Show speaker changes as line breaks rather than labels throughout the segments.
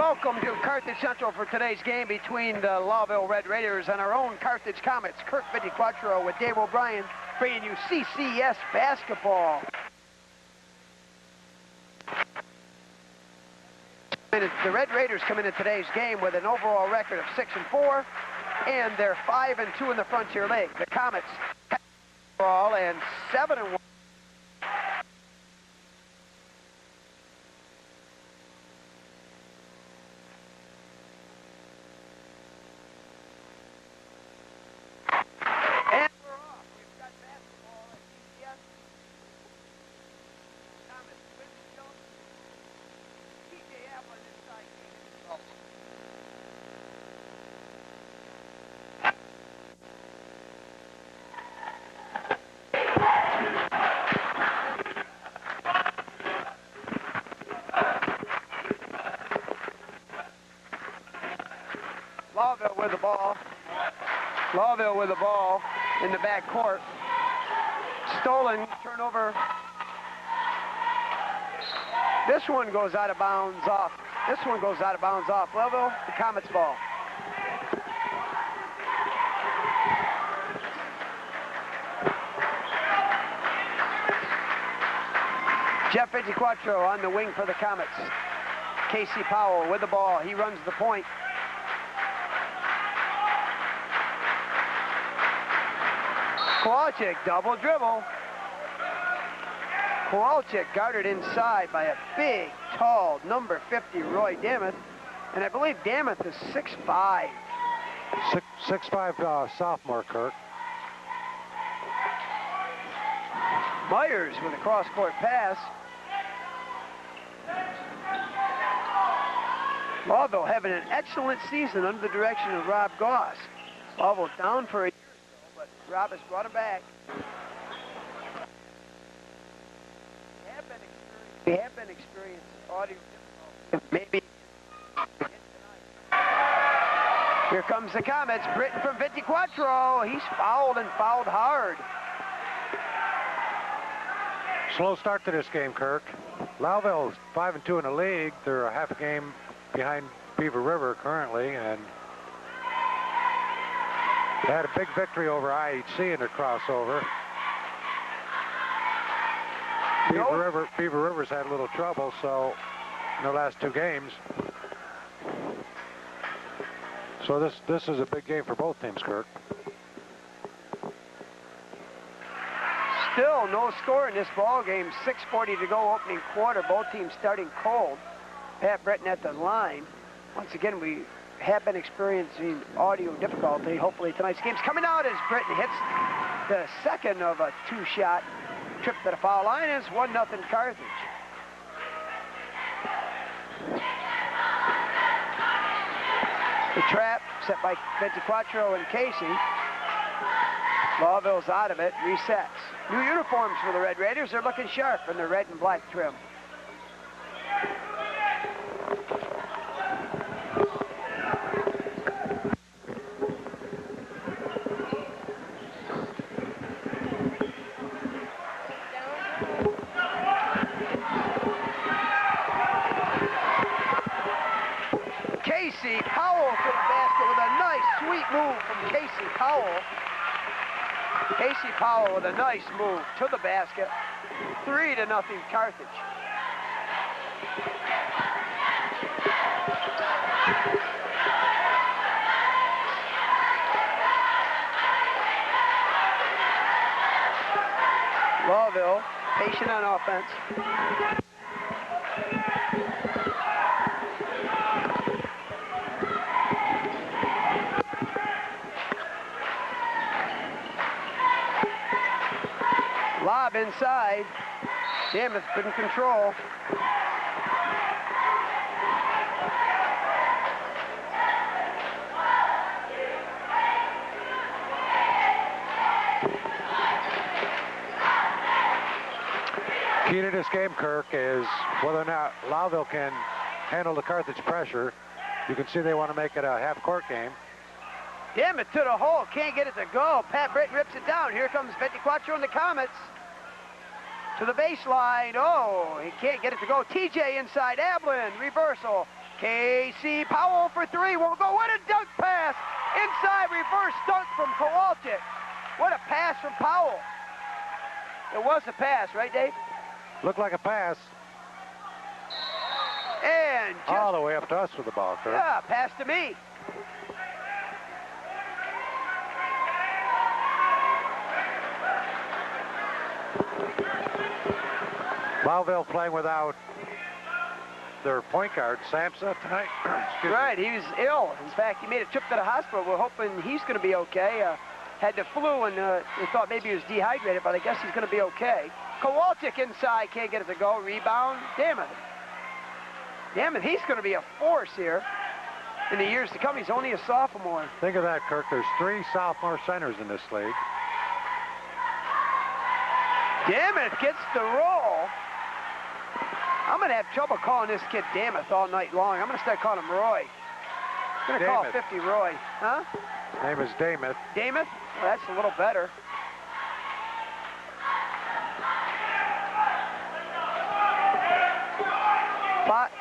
Welcome to Carthage Central for today's game between the Lowville Red Raiders and our own Carthage Comets. Kirk Vitiquattro with Dave O'Brien bringing you CCS basketball. The Red Raiders come into today's game with an overall record of 6-4, and they're 5-2 in the Frontier League. The Comets overall and 7-1. Lowville with the ball. Lowville with the ball in the back court. Stolen, turnover. This one goes out of bounds off. This one goes out of bounds off. Lowville, the Comets ball. Jeff Vitiquattro on the wing for the Comets. Casey Powell with the ball. He runs the point. Kowalczyk, double dribble. Kowalczyk guarded inside by a big, tall, number 50, Roy Dammeth. And I believe Dammeth is 6'5".
6'5", sophomore, Kirk.
Myers with a cross-court pass. Lowville having an excellent season under the direction of Rob Goss. Lowville down for a year. Rob has brought him back. We have been experiencing audio difficulties. Maybe here comes the Comets. Britton from Vitiquattro. He's fouled and fouled hard.
Slow start to this game, Kirk. Lowville's 5-2 in the league. They're a half a game behind Beaver River currently, and they had a big victory over IHC in their crossover. Beaver River's had a little trouble, so in the last two games. So this is a big game for both teams, Kirk.
Still no score in this ball game. 6:40 to go, opening quarter. Both teams starting cold. Pat Britton at the line. Once again, we have been experiencing audio difficulty. Hopefully tonight's game's coming out as Britton hits the second of a two-shot trip to the foul line. Is 1-0 Carthage. The trap set by Vitiquattro and Casey. Lowville's out of it, resets. New uniforms for the Red Raiders. They're looking sharp in the red and black trim. Casey Powell to the basket with a nice, sweet move from Casey Powell. Casey Powell with a nice move to the basket. 3-0 Carthage. Lowville, patient on offense. Lob inside. Dammeth couldn't control.
Key to this game, Kirk, is whether or not Lowville can handle the Carthage pressure. You can see they want to make it a half-court game.
Dammeth to the hole, can't get it to go. Pat Britton rips it down. Here comes Vitiquattro and the Comets. To the baseline. Oh, he can't get it to go. TJ inside. Ablin, reversal. Casey Powell for three. Won't go. What a dunk pass. Inside reverse dunk from Kowalczyk. What a pass from Powell. It was a pass, right, Dave?
Looked like a pass.
And just,
all the way up to us with the ball, Kurt.
Yeah, pass to me.
Lowville playing without their point guard, Samsa, tonight.
Right, he was ill. In fact, he made a trip to the hospital. We're hoping he's going to be okay. Had the flu, and we thought maybe he was dehydrated, but I guess he's going to be okay. Kowalczyk inside, can't get it to go. Rebound. Damn it, he's going to be a force here in the years to come. He's only a sophomore.
Think of that, Kirk. There's 3 sophomore centers in this league.
Damn it, gets the roll. I'm going to have trouble calling this kid Damith all night long. I'm going to start calling him Roy. I'm going to call 50 Roy. Huh?
His name is Damith.
Damith? Well, that's a little better. But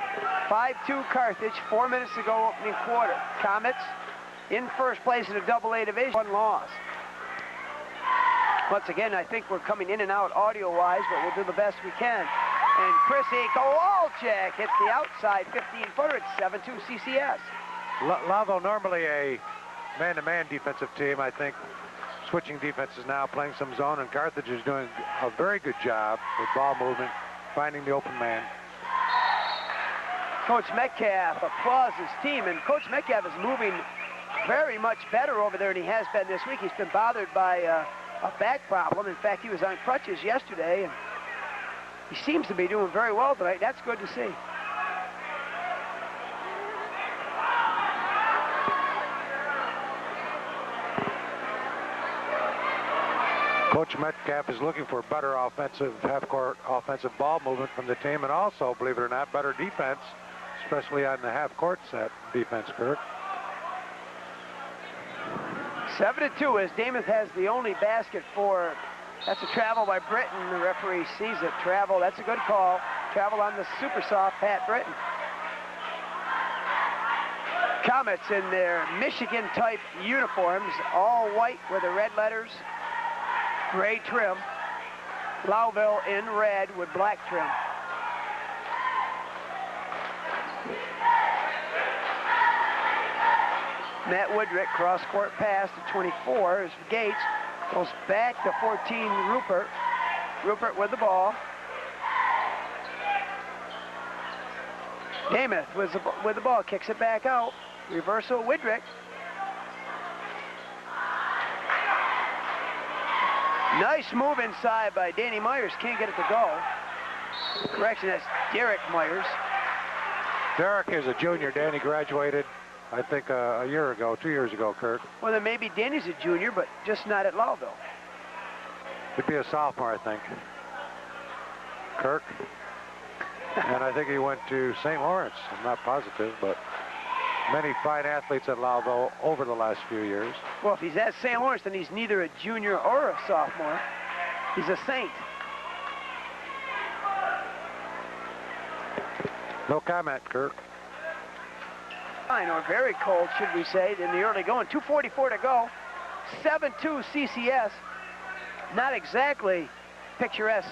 5-2 Carthage, 4 minutes to go opening quarter. Comets in first place in the AA division, 1 loss. Once again, I think we're coming in and out audio-wise, but we'll do the best we can. And Chrissy Kowalczyk hits the outside 15-footer. It's 7-2 CCS.
Lowville normally a man-to-man defensive team. I think switching defenses now, playing some zone, and Carthage is doing a very good job with ball movement, finding the open man.
Coach Metcalf applauds his team, and Coach Metcalf is moving very much better over there than he has been this week. He's been bothered by a back problem. In fact, he was on crutches yesterday, and he seems to be doing very well tonight. That's good to see.
Coach Metcalf is looking for better offensive, half-court offensive ball movement from the team, and also, believe it or not, better defense, especially on the half-court set defense, Kirk.
7-2 as Damith has the only basket for. That's a travel by Britton. The referee sees it. Travel, that's a good call. Travel on the super soft Pat Britton. Comets in their Michigan-type uniforms, all white with the red letters, gray trim. Lowville in red with black trim. Matt Woodrick, cross-court pass to 24 as Gates goes back to 14, Rupert. Rupert with the ball. Damith with the ball, kicks it back out. Reversal, Woodrick. Nice move inside by Danny Myers, can't get it to go. Correction, that's Derek Myers.
Derek is a junior. Danny graduated, I think, a year ago, 2 years ago, Kirk.
Well, then maybe Danny's a junior, but just not at Lowville.
He'd be a sophomore, I think. Kirk. And I think he went to St. Lawrence. I'm not positive, but many fine athletes at Lowville over the last few years.
Well, if he's at St. Lawrence, then he's neither a junior or a sophomore. He's a Saint.
No comment, Kirk.
Or very cold, should we say, in the early going. 2:44 to go. 7-2 CCS. Not exactly picturesque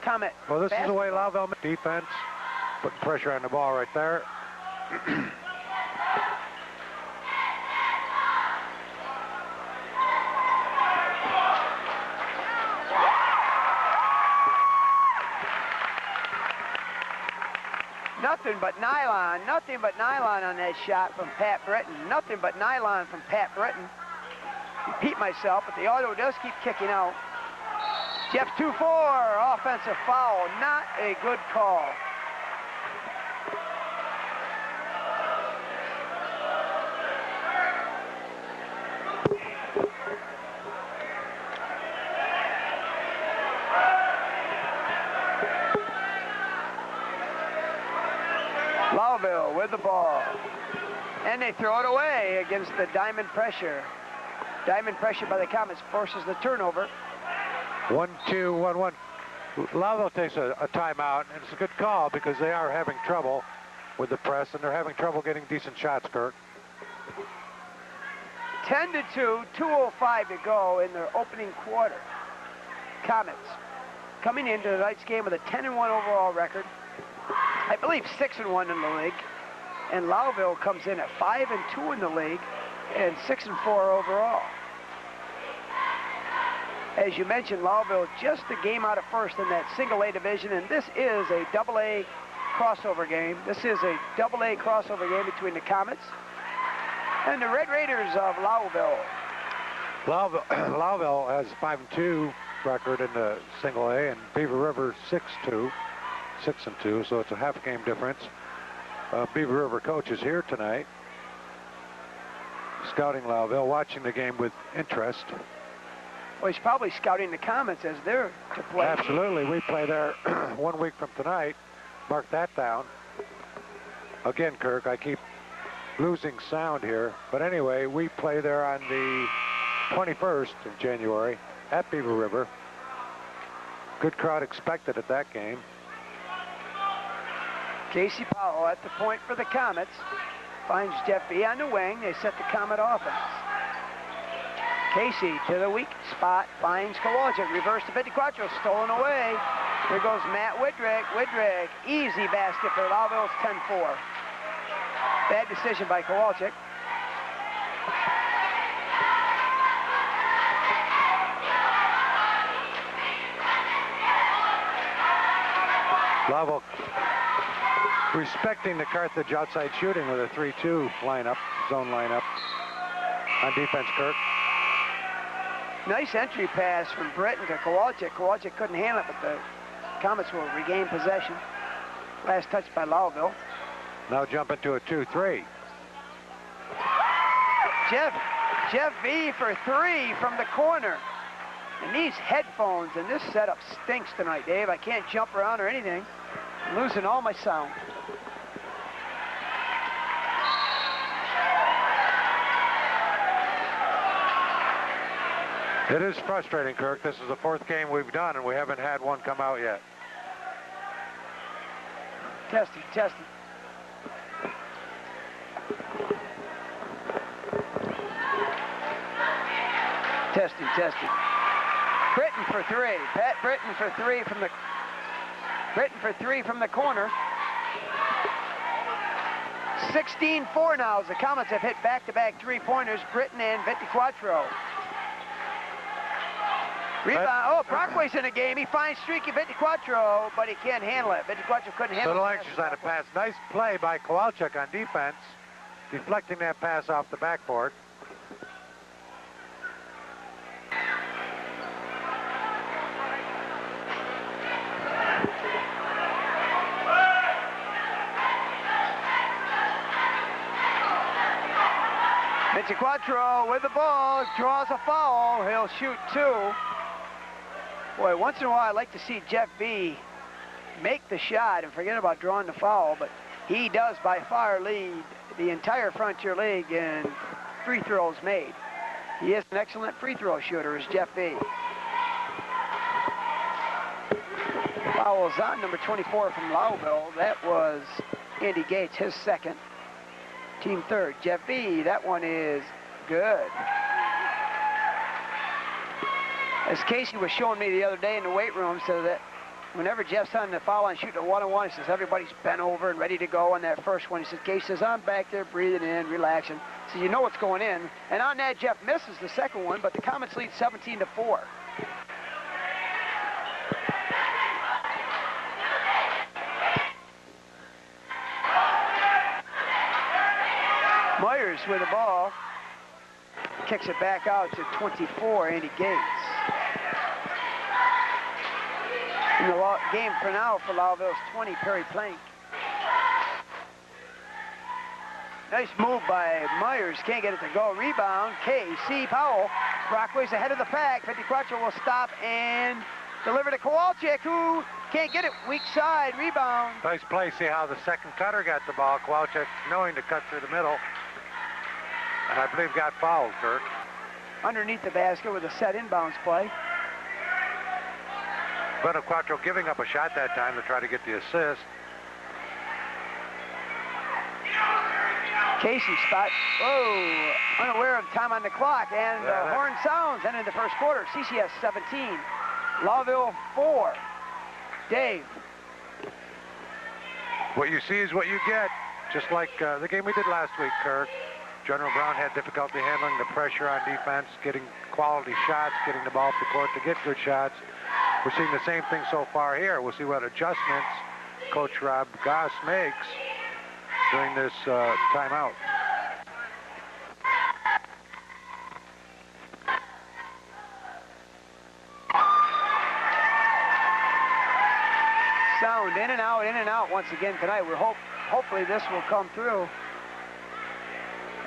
Comet.
Well, this
basketball.
is the way Lowville defense, putting pressure on the ball right there.
Nothing but nylon on that shot from Pat Britton. Nothing but nylon from Pat Britton. Repeat myself, but the auto does keep kicking out. Jeff 2-4, offensive foul, not a good call. Lowville with the ball. And they throw it away against the diamond pressure. Diamond pressure by the Comets forces the turnover.
1-2-1-1. Lowville takes a timeout, and it's a good call because they are having trouble with the press, and they're having trouble getting decent shots, Kirk.
10-2, 2:05 to go in their opening quarter. Comets coming into tonight's game with a 10-1 overall record. I believe 6-1 in the league. And Lowville comes in at 5-2 in the league and 6-4 overall. As you mentioned, Lowville just a game out of first in that single A division, and this is a double A crossover game. This is a double A crossover game between the Comets and the Red Raiders of Lowville.
Lowville has a 5-2 record in the single A, and Beaver River 6-2, so it's a half game difference. Beaver River coach is here tonight, scouting Lowville, watching the game with interest.
Well, he's probably scouting the Comets as they're to play.
Absolutely, we play there 1 week from tonight. Mark that down. Again, Kirk, I keep losing sound here, but anyway, we play there on the 21st of January at Beaver River. Good crowd expected at that game.
Casey Powell at the point for the Comets. Finds Jeff B. on the wing. They set the Comet offense. Casey to the weak spot. Finds Kowalczyk. Reverse to 54. Stolen away. Here goes Matt Widrick. Widrick. Easy basket for Lowville's 10-4. Bad decision by Kowalczyk.
Lowville respecting the Carthage outside shooting with a 3-2 lineup, zone lineup on defense, Kirk.
Nice entry pass from Britton to Kowalczyk. Kowalczyk couldn't handle it, but the Comets will regain possession. Last touch by Lowville.
Now jumping to a 2-3.
Jeff V for 3 from the corner. And these headphones and this setup stinks tonight, Dave. I can't jump around or anything. I'm losing all my sound.
It is frustrating, Kirk. This is the 4th game we've done, and we haven't had one come out yet.
Testing. Testing. Britton for 3. Pat Britton for 3 from the corner. 16-4 now as the Comets have hit back-to-back three-pointers. Britton and 54. Rebound. Brockway's in the game. He finds Streaky 54, but he can't handle it. 54 couldn't handle it.
Little anxious on a pass. Nice play by Kowalczyk on defense, deflecting that pass off the backboard.
Quattro with the ball, draws a foul. He'll shoot 2. Boy, once in a while I like to see Jeff B. make the shot and forget about drawing the foul, but he does by far lead the entire Frontier League in free throws made. He is an excellent free throw shooter, is Jeff B. Foul's on number 24 from Lowville. That was Andy Gates, his second. Team third. Jeff B. That one is good. As Casey was showing me the other day in the weight room, so that whenever Jeff's on the foul line shooting a one-on-one, he says everybody's bent over and ready to go on that first one. He says, Casey says, I'm back there breathing in, relaxing. So you know what's going in. And on that, Jeff misses the second one, but the Comets lead 17-4. Myers with the ball. Kicks it back out to 24, Andy Gates. In the game for now for Lowville's 20, Perry Plank. Nice move by Myers, can't get it to go. Rebound, K.C. Powell. Brockway's ahead of the pack. 54 will stop and deliver to Kowalczyk, who can't get it. Weak side, rebound.
Nice play. See how the second cutter got the ball. Kowalczyk knowing to cut through the middle. And I believe got fouled, Kirk.
Underneath the basket with a set inbounds play.
Quattro giving up a shot that time to try to get the assist.
Casey spot. Whoa, unaware of time on the clock, and the horn sounds, and in the first quarter, CCS 17, Lowville 4. Dave.
What you see is what you get, just like the game we did last week, Kirk. General Brown had difficulty handling the pressure on defense, getting quality shots, getting the ball up the court to get good shots. We're seeing the same thing so far here. We'll see what adjustments Coach Rob Goss makes during this timeout.
Sound in and out once again tonight. We're hopefully this will come through.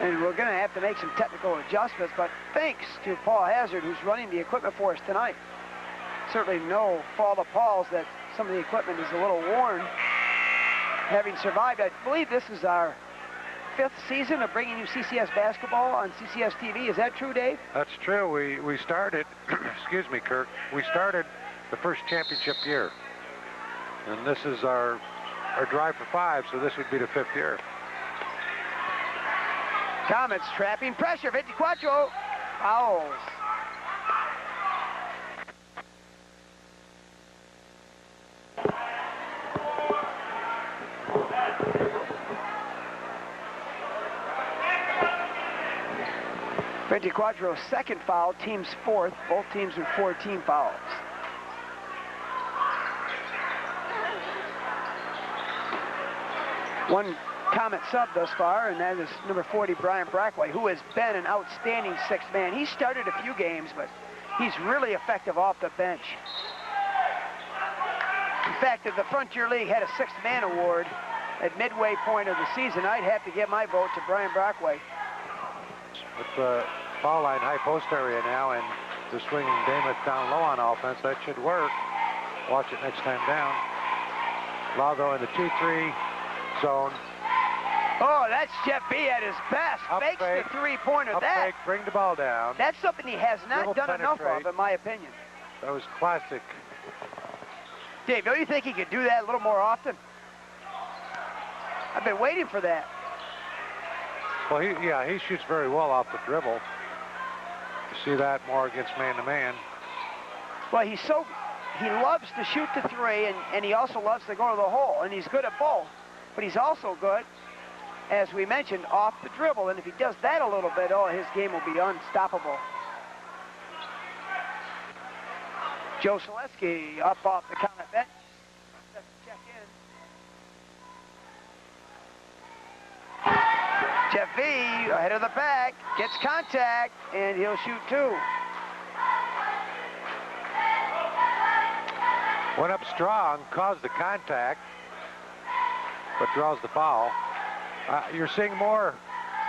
And we're going to have to make some technical adjustments, but thanks to Paul Hazard, who's running the equipment for us tonight. Certainly no fault of Paul's that some of the equipment is a little worn. Having survived, I believe this is our 5th season of bringing you CCS basketball on CCS TV. Is that true, Dave?
That's true. We started, excuse me, Kirk, we started the first championship year. And this is our drive for 5, so this would be the 5th year.
Comets trapping pressure, 54, fouls. Quadro's second foul, team's 4th. Both teams with 4 team fouls. One Comet sub thus far, and that is number 40, Brian Brackway, who has been an outstanding 6th man. He started a few games, but he's really effective off the bench. In fact, if the Frontier League had a 6th man award at midway point of the season, I'd have to give my vote to Brian Brackway.
With the foul line high post area now, and the swinging Dameth down low on offense, that should work. Watch it next time down. Lago in the 2-3 zone.
Oh, that's Jeff B at his best.
Up
Fakes
fake,
the three-pointer. That,
fake, bring the ball down.
That's something he has not done enough of, in my opinion.
That was classic.
Dave, don't you think he could do that a little more often? I've been waiting for that.
Well, he shoots very well off the dribble. You see that more against man-to-man.
Well, he loves to shoot the 3, and he also loves to go to the hole, and he's good at both. But he's also good, as we mentioned, off the dribble. And if he does that a little bit, oh, his game will be unstoppable. Joe Selesky up off the Comet bench. Check in. Jeff V, ahead of the back, gets contact, and he'll shoot 2.
Went up strong, caused the contact, but draws the foul. You're seeing more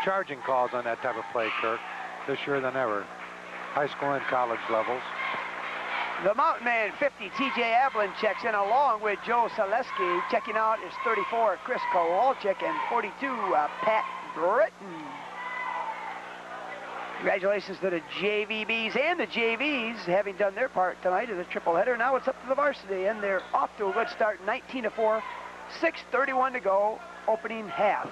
charging calls on that type of play, Kirk, this year than ever. High school and college levels.
The Mountain Man 50, TJ Ablin checks in along with Joe Selesky. Checking out is 34, Chris Kowalczyk, and 42, Pat Britton. Congratulations to the JVBs and the JVs having done their part tonight in the triple-header. Now it's up to the varsity, and they're off to a good start, 19-4, 6:31 to go, opening half.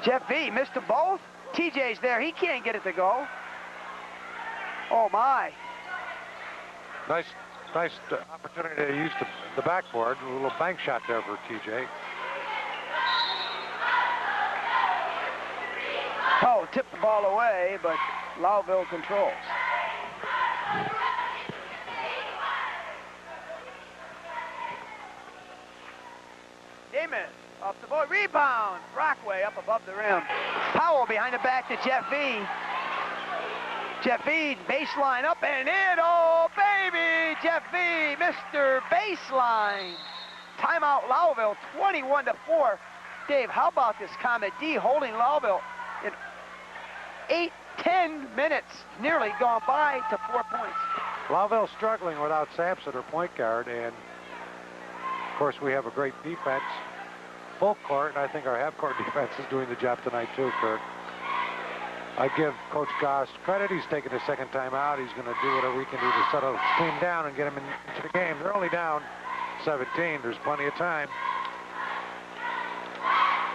Jeff V missed them both. TJ's there. He can't get it to go. Oh, my.
Nice opportunity to use the backboard. A little bank shot there for TJ.
Oh, tipped the ball away, but Lowville controls. Damon off the board, rebound. Brockway up above the rim. Powell behind the back to Jeff V. Jeff V, baseline up and in. Oh, baby, Jeff V, Mr. Baseline. Timeout Lowville, 21-4. Dave, how about this Comet D holding Lowville in 8-10 minutes, nearly gone by to 4 points.
Lowville struggling without Sampson or point guard, and of course we have a great defense, full court, and I think our half-court defense is doing the job tonight too, Kirk. I give Coach Goss credit. He's taking his second time out. He's going to do whatever we can do to settle the team down and get them into the game. They're only down 17. There's plenty of time.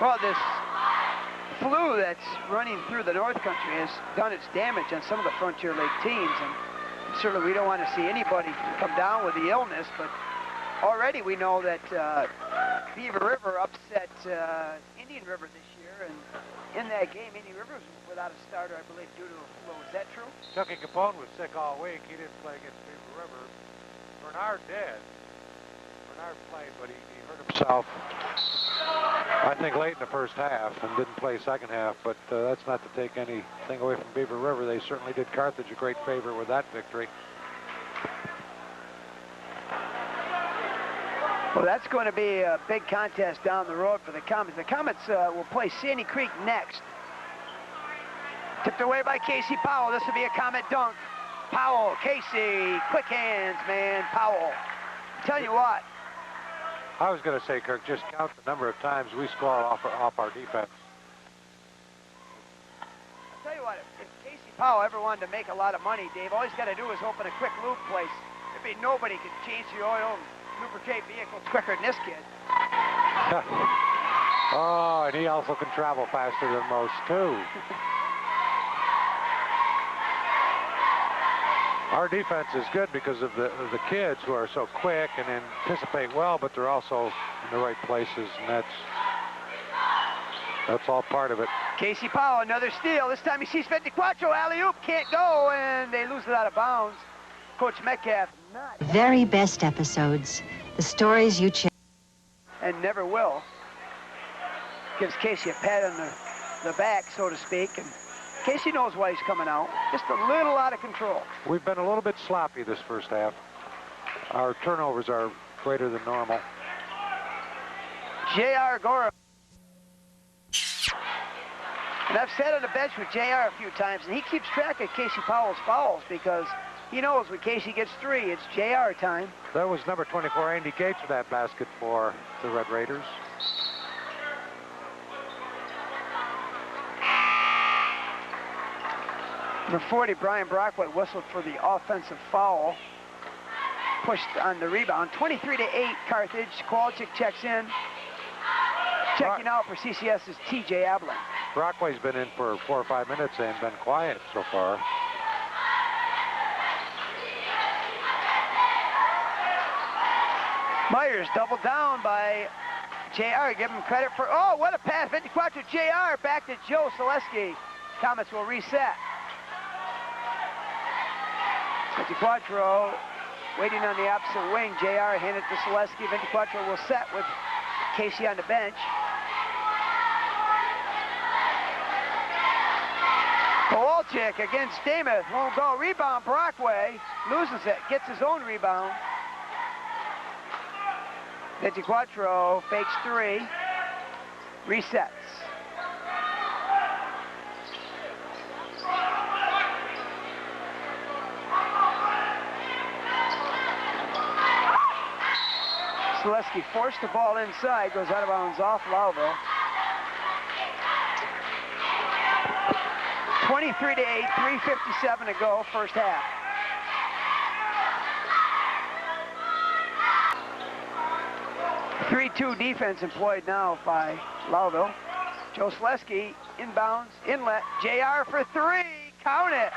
Well, this flu that's running through the North Country has done its damage on some of the Frontier League teams, and certainly we don't want to see anybody come down with the illness, but already we know that Beaver River upset Indian River this year, and in that game, Indian River was without a starter, I believe, due to a flu. Is that true?
Chucky Capone was sick all week. He didn't play against Beaver River. Bernard did. Bernard played, but he hurt himself, I think, late in the first half and didn't play second half, but that's not to take anything away from Beaver River. They certainly did Carthage a great favor with that victory.
Well, that's going to be a big contest down the road for the Comets. The Comets will play Sandy Creek next. Tipped away by Casey Powell. This will be a Comet dunk. Powell, Casey, quick hands, man, Powell. Tell you what.
I was going to say, Kirk, just count the number of times we score off our defense.
I'll tell you what, if Casey Powell ever wanted to make a lot of money, Dave, all he's got to do is open a quick lube place. There'd be nobody could change the oil and lubricate vehicles quicker than this kid.
Oh, and he also can travel faster than most, too. Our defense is good because of the kids who are so quick and anticipate well, but they're also in the right places, and that's all part of it.
Casey Powell, another steal. This time he sees 24, alley-oop, can't go, and they lose it out of bounds. Coach Metcalf, not.
Very best episodes, the stories you check.
And never will. Gives Casey a pat on the back, so to speak, and Casey knows why he's coming out. Just a little out of control.
We've been a little bit sloppy this first half. Our turnovers are greater than normal.
J.R. Gora. And I've sat on the bench with J.R. a few times, and he keeps track of Casey Powell's fouls because he knows when Casey gets 3, it's J.R. time.
That was number 24, Andy Gates, with that basket for the Red Raiders.
Number 40, Brian Brockway, whistled for the offensive foul. Pushed on the rebound. 23-8, Carthage. Kowalczyk checks in. Checking out for CCS is T.J. Ablin.
Brockway's been in for 4 or 5 minutes and been quiet so far.
Myers doubled down by J.R. Give him credit for, oh, what a pass. 24 J.R. back to Joe Selesky. Comets will reset. 24 waiting on the opposite wing. JR handed to Selesky. 24 will set with Casey on the bench. Kowalczyk against Stamos. Won't go. Rebound. Brockway loses it. Gets his own rebound. 24 fakes 3. Resets. Selesky forced the ball inside, goes out of bounds off Lowville. 23-8, 3:57 to go, first half. (3-2) defense employed now by Lowville. Joe Selesky inbounds, inlet, JR for 3, count it.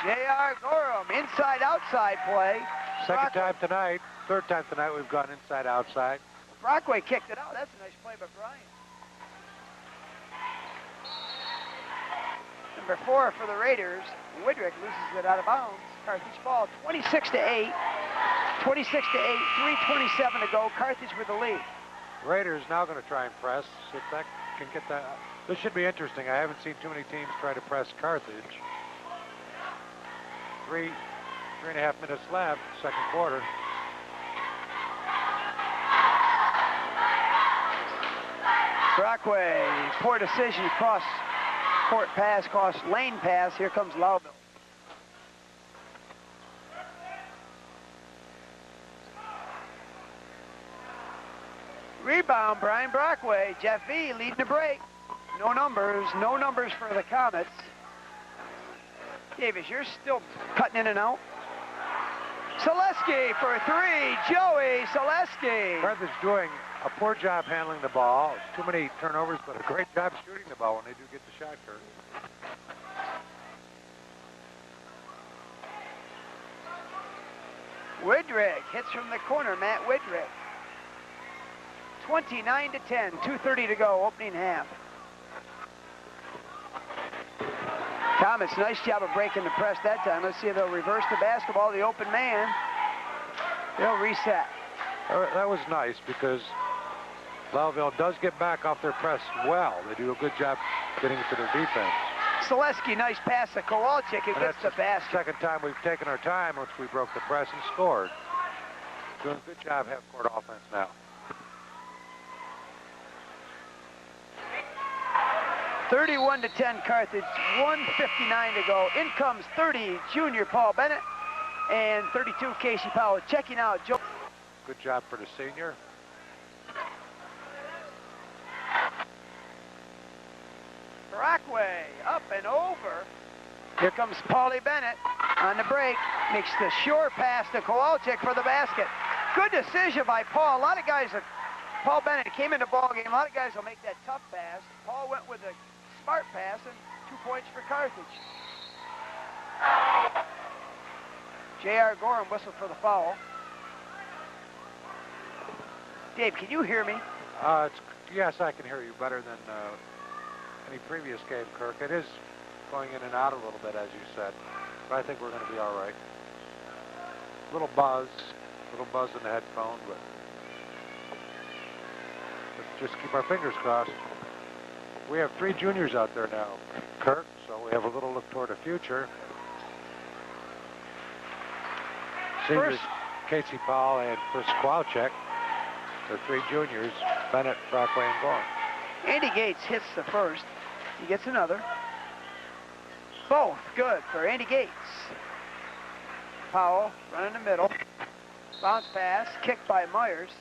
JR Gorham, inside-outside play.
Second time tonight, third time tonight we've gone inside-outside.
Brockway kicked it out. That's a nice play by Brian. Number 4 for the Raiders. Widrick loses it out of bounds. Carthage ball, 26-8. 26-8, 3:27 to go. Carthage with the lead.
Raiders now going to try and press. If that can get that, this should be interesting. I haven't seen too many teams try to press Carthage. 3.5 minutes left, second quarter.
Brockway, poor decision, cross court pass, cross lane pass. Here comes Lowville. Rebound, Brian Brockway. Jeff V leading the break. No numbers for the Comets. Davis, you're still cutting in and out. Selesky for 3, Joey Selesky.
Carthage doing a poor job handling the ball. Too many turnovers, but a great job shooting the ball when they do get the shot, Kurt.
Widrick hits from the corner, Matt Widrick. 29-10, 2:30 to go, opening half. Comets, nice job of breaking the press that time. Let's see if they'll reverse the basketball. The open man, they'll reset.
That was nice because Lowville does get back off their press well. They do a good job getting to their defense.
Selesky, nice pass to Kowalczyk, who gets the basket.
Second time we've taken our time once we broke the press and scored. Doing a good job half-court offense now.
31-10 Carthage, 1:59 to go. In comes 30 junior Paul Bennett and 32 Casey Powell. Checking out Joe.
Good job for the senior.
Brockway up and over. Here comes Paulie Bennett on the break. Makes the sure pass to Kowalczyk for the basket. Good decision by Paul. A lot of guys, Paul Bennett came in the ball game. A lot of guys will make that tough pass. Paul went with a smart pass and 2 points for Carthage. J.R. Gorham whistled for the foul. Dave, can you hear me?
Yes, I can hear you better than any previous game, Kirk. It is going in and out a little bit, as you said, but I think we're going to be all right. Little buzz in the headphone, but let's just keep our fingers crossed. We have 3 juniors out there now, Kirk, so we have a little look toward the future. Seniors, Casey Powell and Chris Kowalczyk. The 3 juniors, Bennett, Brockway, and Gorham.
Andy Gates hits the first. He gets another. Both good for Andy Gates. Powell running the middle. Bounce pass, kicked by Myers.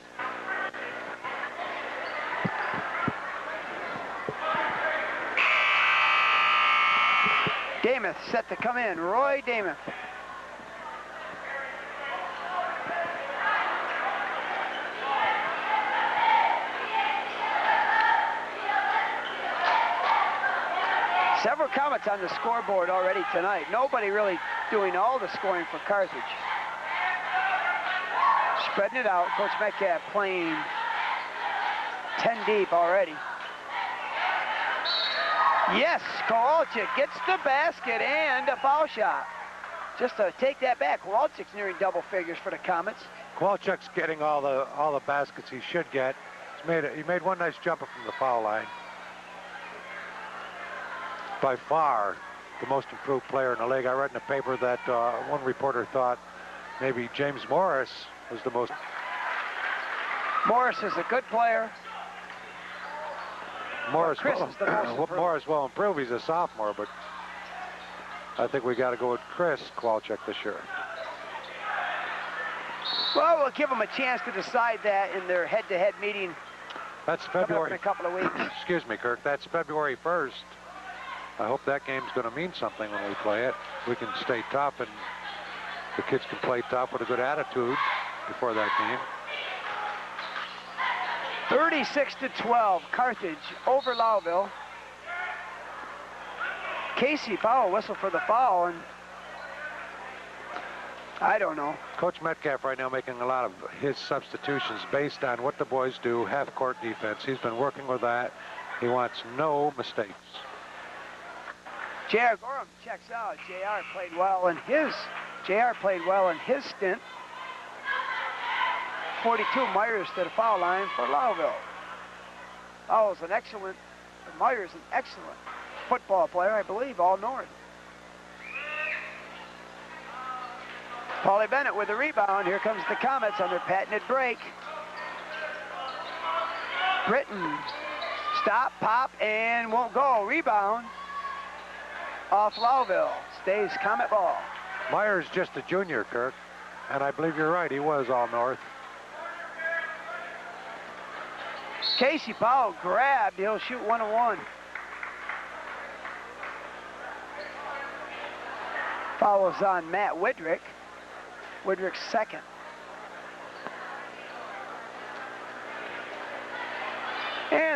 Damath set to come in. Roy Damath. Several comments on the scoreboard already tonight. Nobody really doing all the scoring for Carthage. Spreading it out. Coach Metcalf playing 10 deep already. Yes, Kowalczyk gets the basket and a foul shot. Just to take that back, Kowalczyk's nearing double figures for the Comets.
Kowalczyk's getting all the baskets he should get. He made one nice jumper from the foul line. By far the most improved player in the league. I read in the paper that one reporter thought maybe James Morris was the most.
Morris is a good player.
Morris,
Chris is the most improved.
Morris will improve. He's a sophomore, but I think we got to go with Chris Kowalczyk this year.
Well, we'll give them a chance to decide that in their head-to-head meeting.
That's February.
In a couple of weeks.
Excuse me, Kirk. That's February 1st. I hope that game's going to mean something when we play it. We can stay tough, and the kids can play tough with a good attitude before that game.
36-12, Carthage over Lowville. Casey Powell whistled for the foul, and I don't know.
Coach Metcalf right now making a lot of his substitutions based on what the boys do, half-court defense. He's been working with that. He wants no mistakes.
J.R. Gorham checks out. J.R. played well in his stint. 42 Myers to the foul line for Lowville. Myers an excellent football player, I believe, all north. Paulie Bennett with the rebound. Here comes the Comets on their patented break. Britton, stop, pop, and won't go. Rebound off Lowville. Stays Comet ball.
Myers just a junior, Kirk, and I believe you're right. He was all north.
Casey Powell grabbed. He'll shoot 1-1. Foul is on Matt Widrick. Widrick's second.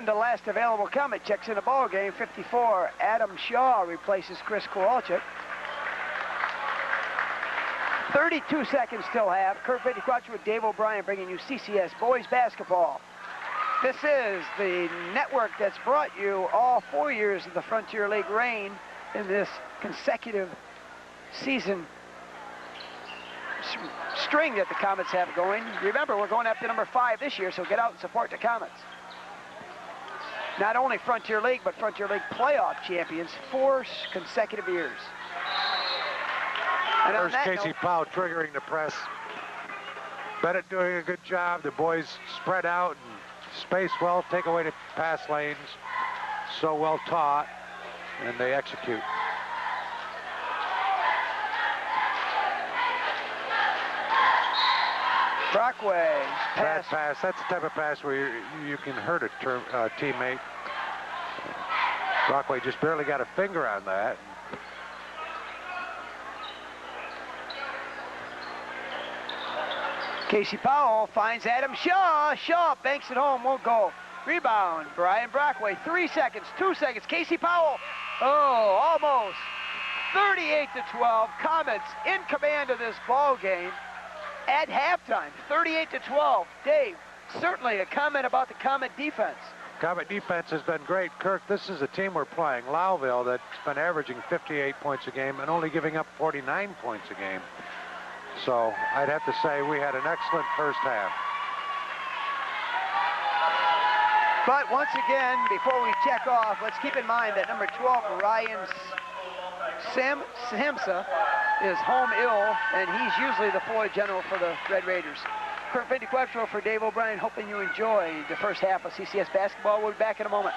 And the last available Comet checks in the ball game. 54, Adam Shaw replaces Chris Kowalczyk. 32 seconds still have. Kurt Vitiquatro with Dave O'Brien bringing you CCS Boys Basketball. This is the network that's brought you all 4 years of the Frontier League reign in this consecutive season string that the Comets have going. Remember, we're going up to number 5 this year, so get out and support the Comets. Not only Frontier League, but Frontier League playoff champions 4 consecutive years. And
there's Casey Powell triggering the press. Bennett doing a good job. The boys spread out and space well, take away the pass lanes. So well taught, and they execute.
Brockway pass.
Bad pass. That's the type of pass where you can hurt a teammate. Brockway just barely got a finger on that.
Casey Powell finds Adam Shaw. Shaw banks it home, won't go. Rebound, Brian Brockway. 3 seconds, 2 seconds. Casey Powell. Oh, almost. 38-12. Comets in command of this ball game at halftime. 38-12. Dave, certainly a comment about the Comet defense.
Comet defense has been great. Kirk, this is a team we're playing, Lowville, that's been averaging 58 points a game and only giving up 49 points a game. So I'd have to say we had an excellent first half.
But once again, before we check off, let's keep in mind that number 12, Ryan Simsa, is home ill, and he's usually the floor general for the Red Raiders. Kurt Vitiquatro for Dave O'Brien, hoping you enjoy the first half of CCS basketball. We'll be back in a moment.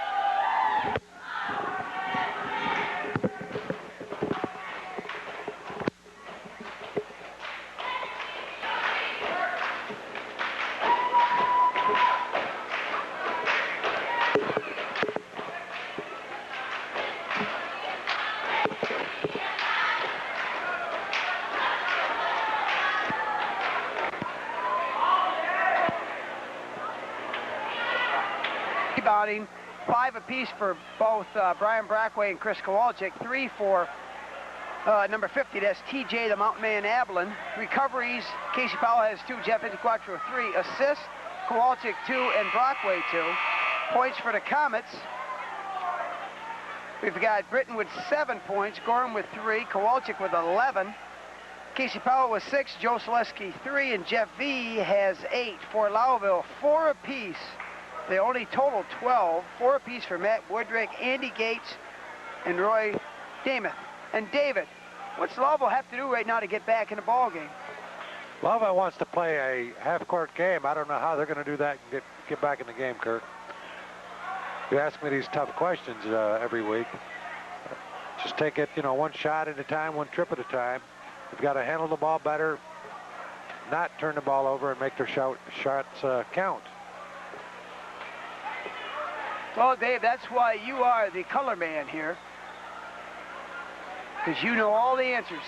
Rebounding, 5 apiece for both Brian Brockway and Chris Kowalczyk. 3 for number 50, that's TJ, the mountain man, Abilene. Recoveries, Casey Powell has 2, Jeff Vitiquatro 3. Assists, Kowalczyk 2 and Brockway 2. Points for the Comets. We've got Britton with 7 points, Gorham with 3, Kowalczyk with 11. Casey Powell with 6, Joe Selesky 3, and Jeff V has 8 for Lowville. 4 apiece. They only total 12, 4 apiece for Matt Woodrick, Andy Gates, and Roy Dameth. And David, what's Lowville have to do right now to get back in the ball game?
Lowville wants to play a half-court game. I don't know how they're going to do that and get back in the game, Kirk. You ask me these tough questions every week. Just take it, one shot at a time, one trip at a time. They've got to handle the ball better, not turn the ball over, and make their shots count.
Well, Dave, that's why you are the color man here. Because you know all the answers.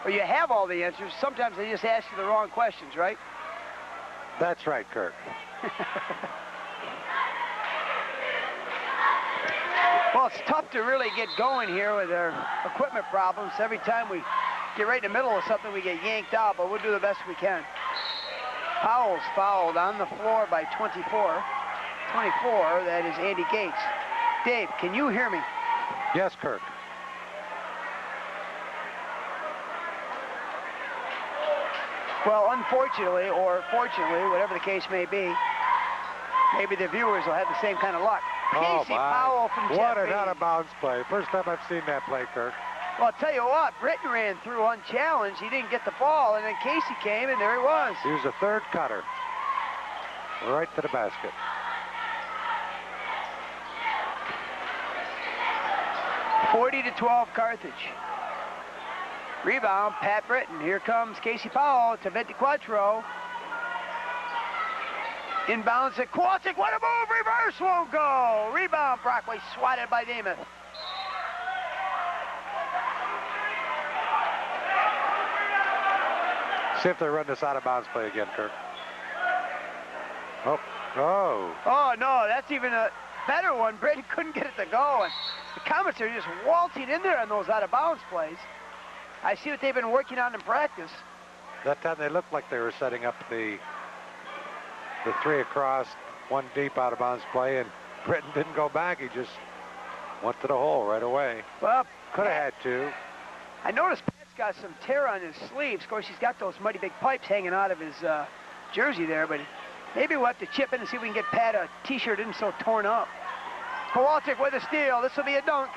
Or you have all the answers. Sometimes they just ask you the wrong questions, right?
That's right, Kirk.
Well, it's tough to really get going here with our equipment problems. Every time we get right in the middle of something, we get yanked out, but we'll do the best we can. Powell's fouled on the floor by 24. 24, that is Andy Gates. Dave, can you hear me?
Yes, Kirk.
Well, unfortunately, or fortunately, whatever the case may be, maybe the viewers will have the same kind of luck. Casey Powell from Jeff
What an
V.
out-of-bounds play. First time I've seen that play, Kirk.
Well, I'll tell you what, Britton ran through unchallenged. He didn't get the ball, and then Casey came, and there he was.
He was a third cutter. Right to the basket.
(40-12) Carthage. Rebound, Pat Britton. Here comes Casey Powell to Vitiquatro. Inbounds at Kowalczyk. What a move! Reverse won't go. Rebound, Brockway swatted by Dameth.
See if they run this out-of-bounds play again, Kirk. Oh.
Oh, no, that's even a... better one. Britain couldn't get it to go, and the Comets are just waltzing in there on those out-of-bounds plays. I see what they've been working on in practice.
That time they looked like they were setting up the 3 across, 1 deep out-of-bounds play, and Britain didn't go back. He just went to the hole right away.
Well,
could have had 2.
I noticed Pat's got some tear on his sleeves. Of course, he's got those mighty big pipes hanging out of his jersey there, but maybe we'll have to chip in and see if we can get Pat a T-shirt in so torn up. Kowalczyk with a steal. This will be a dunk.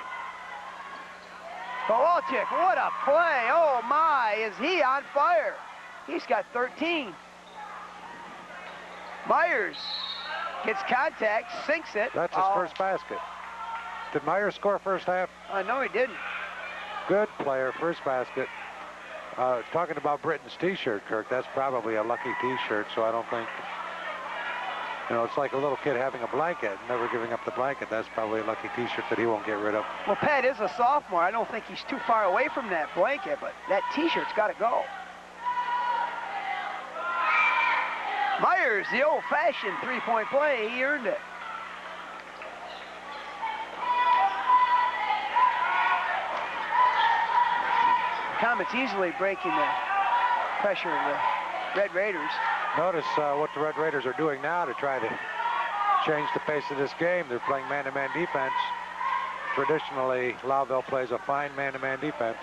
Kowalczyk, what a play. Oh, my, is he on fire. He's got 13. Myers gets contact, sinks it.
That's his first basket. Did Myers score first half?
No, he didn't.
Good player, first basket. Talking about Britain's T-shirt, Kirk, that's probably a lucky T-shirt, so I don't think, you know, it's like a little kid having a blanket, never giving up the blanket. That's probably a lucky T-shirt that he won't get rid of.
Well, Pat is a sophomore. I don't think he's too far away from that blanket, but that T-shirt's got to go. Myers, the old-fashioned three-point play, he earned it. Comets easily breaking the pressure of the Red Raiders.
Notice what the Red Raiders are doing now to try to change the pace of this game. They're playing man-to-man defense. Traditionally, Lowville plays a fine man-to-man defense.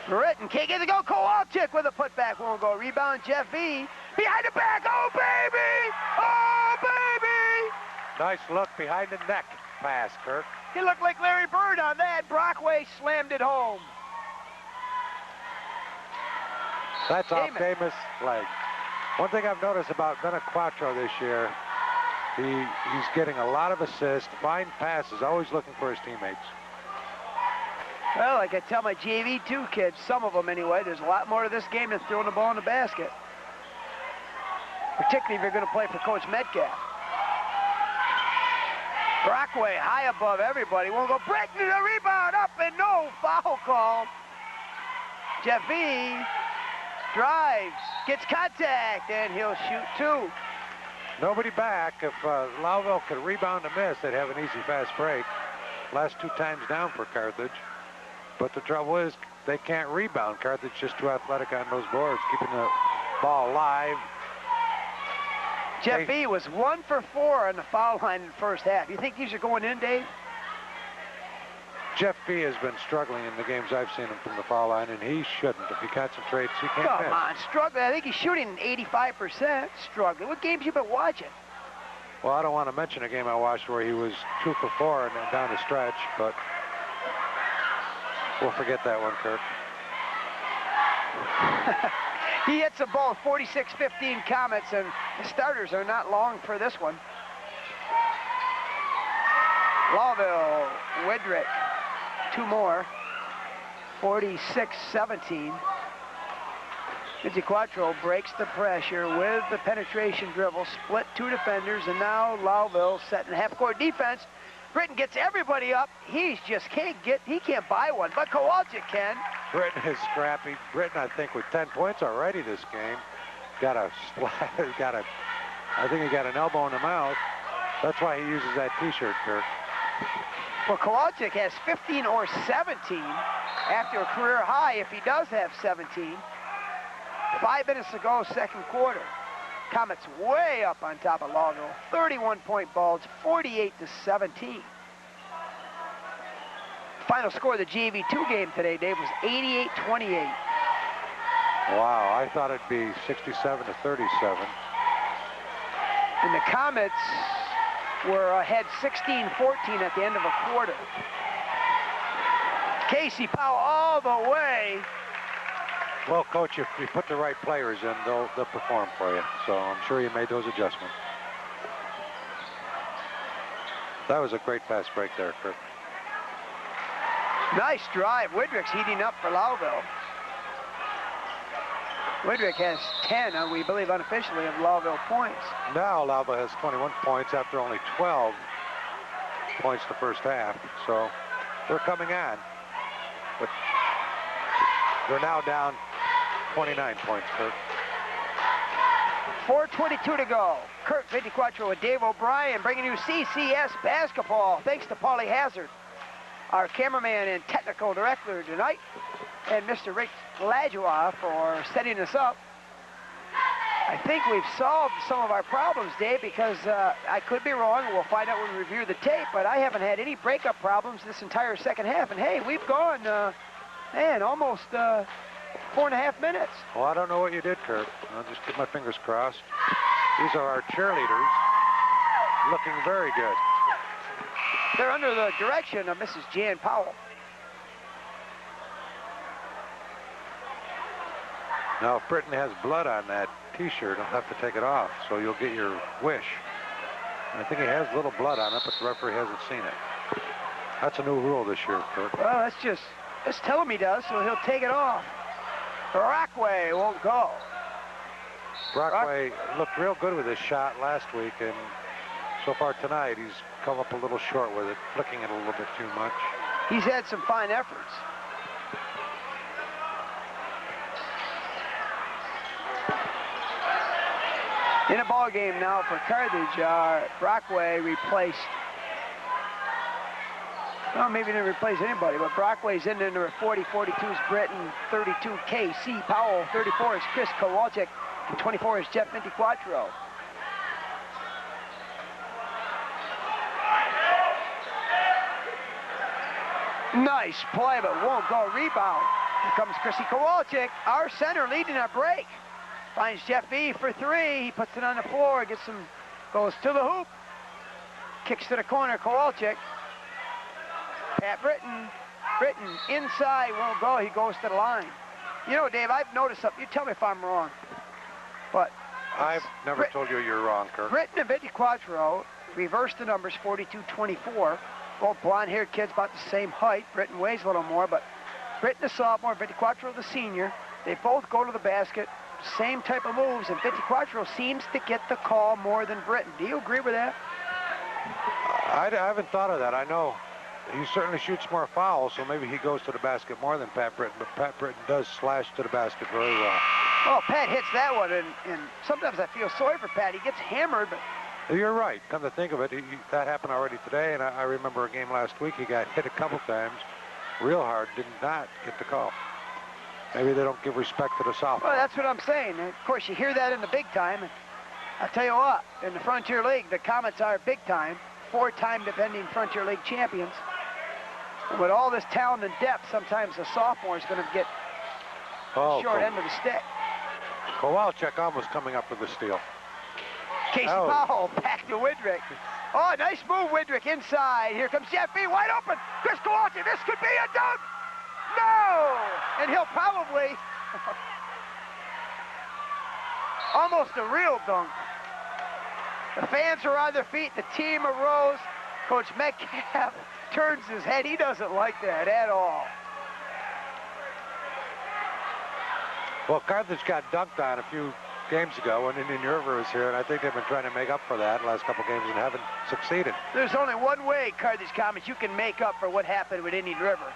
Britton can't get it to go. Kowalczyk with a putback. Won't go. Rebound, Jeff V. Behind the back. Oh, baby! Oh, baby!
Nice look behind the neck pass, Kirk.
He looked like Larry Bird on that. Brockway slammed it home.
That's off Damus' leg. One thing I've noticed about Benaquatro this year, he's getting a lot of assists, fine passes, always looking for his teammates.
Well, like I tell my JV2 kids, some of them anyway, there's a lot more to this game than throwing the ball in the basket. Particularly if you're going to play for Coach Metcalf. Brockway high above everybody. Won't go. Britton to the rebound, up and no foul call. Jeff V drives, gets contact, and he'll shoot 2.
Nobody back. If Lowville could rebound a miss, they'd have an easy fast break. Last 2 times down for Carthage. But the trouble is, they can't rebound. Carthage just too athletic on those boards, keeping the ball alive.
Jeff B was 1 for 4 on the foul line in the first half. You think these are going in, Dave?
Jeff B has been struggling in the games I've seen him from the foul line, and he shouldn't. If he concentrates, he can't
Come on, struggling. I think he's shooting 85%. Struggling. What games you been watching?
Well, I don't want to mention a game I watched where he was 2 for 4 and then down the stretch, but we'll forget that one, Kirk.
He hits the ball 46-15 Comets, and the starters are not long for this one. Lowville, Widrick, 2 more, 46-17. Benaquatro breaks the pressure with the penetration dribble, split 2 defenders, and now Lowville setting half-court defense. Britton gets everybody up. He just can't buy one, but Kowalczyk can.
Britton is scrappy. Britton, I think, with 10 points already this game. I think he got an elbow in the mouth. That's why he uses that T-shirt, Kirk.
Well, Kowalczyk has 15 or 17 after a career high if he does have 17. 5 minutes to go, second quarter. Comets way up on top of Lowville. 31-point balls, 48-17. Final score of the JV2 game today, Dave, was 88-28.
Wow, I thought it'd be 67-37.
And the Comets were ahead 16-14 at the end of a quarter. Casey Powell all the way.
Well, Coach, if you put the right players in, they'll perform for you. So I'm sure you made those adjustments. That was a great fast break there, Kirk.
Nice drive. Widrick's heating up for Lowville. Widrick has 10, we believe unofficially, of Lowville points.
Now Lowville has 21 points after only 12 points the first half. So they're coming on. But they're now down 29 points, Kirk.
4:22 to go. Kirk 24 with Dave O'Brien bringing you CCS basketball. Thanks to Paulie Hazard, our cameraman and technical director tonight, and Mr. Rick Lajoie for setting us up. I think we've solved some of our problems, Dave, because I could be wrong. We'll find out when we review the tape, but I haven't had any breakup problems this entire second half. And hey, we've gone, man, almost 4.5 minutes.
Well, I don't know what you did, Kirk. I'll just keep my fingers crossed. These are our cheerleaders, looking very good.
They're under the direction of Mrs. Jan Powell.
Now, if Britton has blood on that T-shirt, he'll have to take it off, so you'll get your wish. I think he has a little blood on it, but the referee hasn't seen it. That's a new rule this year, Kirk.
Well, let's tell him he does, so he'll take it off. Brockway won't go.
Brockway looked real good with his shot last week, and so far tonight he's come up a little short with it, flicking it a little bit too much.
He's had some fine efforts. In a ball game now for Carthage, Brockway replaced, well, maybe didn't replace anybody, but Brockway's in there. Number 40, 42 is Britton, 32 KC Powell, 34 is Chris Kowalczyk, and 24 is Jeff Vintiquatro. Nice play, but won't go. Rebound. Here comes Chrissy Kowalczyk, our center, leading our break. Finds Jeff B for three. He puts it on the floor, goes to the hoop. Kicks to the corner, Kowalczyk. Pat Britton inside, won't go. He goes to the line. You know, Dave, I've noticed something. You tell me if I'm wrong. But
I've never told you you're wrong, Kirk.
Britton and Vintiquatro reversed the numbers, 42-24. Both blonde-haired kids about the same height. Britton weighs a little more, but Britton the sophomore, Vintiquatro the senior. They both go to the basket. Same type of moves, and Vintiquatro seems to get the call more than Britton. Do you agree with that?
I haven't thought of that. I know he certainly shoots more fouls, so maybe he goes to the basket more than Pat Britton, but Pat Britton does slash to the basket very well.
Oh, Pat hits that one, and sometimes I feel sorry for Pat. He gets hammered, but...
You're right. Come to think of it, that happened already today, and I remember a game last week. He got hit a couple times real hard, did not get the call. Maybe they don't give respect to the sophomore.
Well, that's what I'm saying. And of course, you hear that in the big time. And I'll tell you what, in the Frontier League, the Comets are big time, 4-time defending Frontier League champions. And with all this talent and depth, sometimes a sophomore is going to get short end of the stick.
Kowalczyk almost coming up with the steal.
Casey Powell back to Widrick. Oh, nice move, Widrick inside. Here comes Jeff B, wide open. Chris Kowalczyk, this could be a dunk. No! And he'll probably almost a real dunk. The fans are on their feet. The team arose. Coach Metcalf turns his head. He doesn't like that at all.
Well, Carthage got dunked on a few games ago when Indian River was here, and I think they've been trying to make up for that the last couple games and haven't succeeded.
There's only one way, Carthage Comets, you can make up for what happened with Indian River,